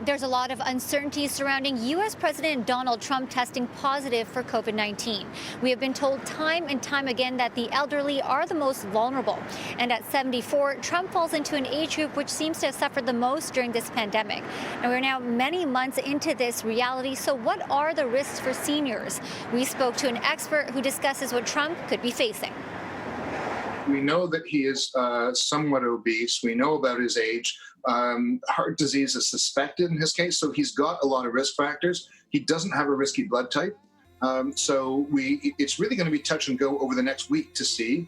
There's a lot of uncertainty surrounding U.S. President Donald Trump testing positive for COVID-19. We have been told time and time again that the elderly are the most vulnerable. And at 74, Trump falls into an age group which seems to have suffered the most during this pandemic. And we're now many months into this reality, so what are the risks for seniors? We spoke to an expert who discusses what Trump could be facing. We know that he is somewhat obese. We know about his age. Heart disease is suspected in his case, so he's got a lot of risk factors. He doesn't have a risky blood type. It's really going to be touch and go over the next week to see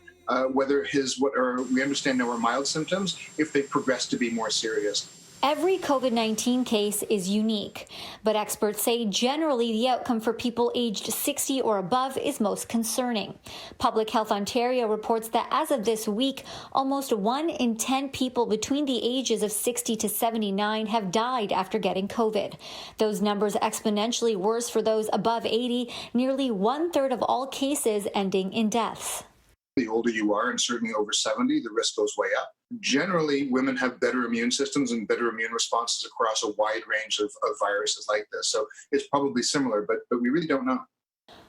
whether we understand now are mild symptoms, if they progress to be more serious. Every COVID-19 case is unique, but experts say generally the outcome for people aged 60 or above is most concerning. Public Health Ontario reports that as of this week, almost 1 in 10 people between the ages of 60 to 79 have died after getting COVID. Those numbers exponentially worse for those above 80, nearly 1/3 of all cases ending in deaths. The older you are, and certainly over 70, the risk goes way up. Generally, women have better immune systems and better immune responses across a wide range of viruses like this. So it's probably similar, but we really don't know.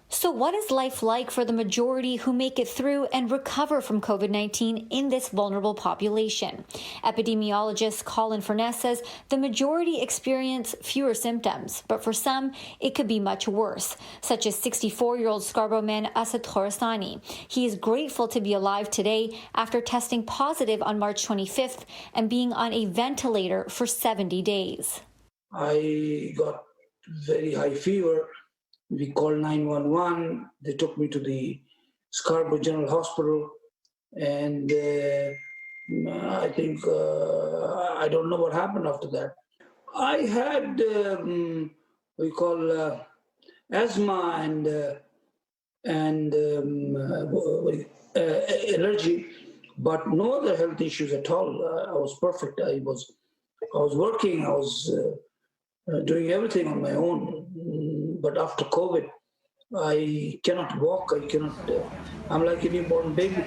So what is life like for the majority who make it through and recover from COVID-19 in this vulnerable population? Epidemiologist Colin Furness says the majority experience fewer symptoms, but for some, it could be much worse, such as 64-year-old Scarborough man Asad Khorasani. He is grateful to be alive today after testing positive on March 25th and being on a ventilator for 70 days. I got very high fever. We called 911. They took me to the Scarborough General Hospital, and I think I don't know what happened after that. I had asthma and allergy, but no other health issues at all. I was perfect. I was working. I was doing everything on my own. But after COVID, I cannot walk. I'm like a newborn baby.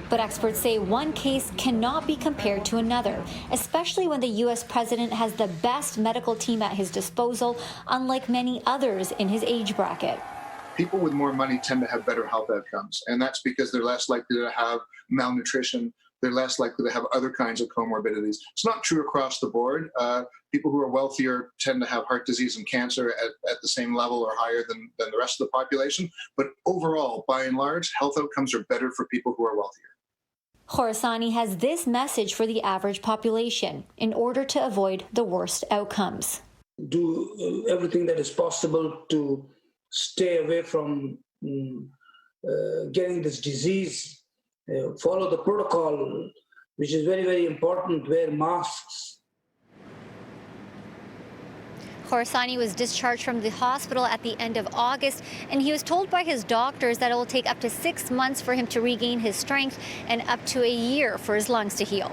But experts say one case cannot be compared to another, especially when the U.S. president has the best medical team at his disposal, unlike many others in his age bracket. People with more money tend to have better health outcomes, and that's because they're less likely to have malnutrition. They're less likely to have other kinds of comorbidities. It's not true across the board. People who are wealthier tend to have heart disease and cancer at the same level or higher than the rest of the population. But overall, by and large, health outcomes are better for people who are wealthier. Khorasani has this message for the average population in order to avoid the worst outcomes. Do everything that is possible to stay away from getting this disease. Follow the protocol, which is very, very important. Wear masks. Khorasani was discharged from the hospital at the end of August, and he was told by his doctors that it will take up to 6 months for him to regain his strength and up to a year for his lungs to heal.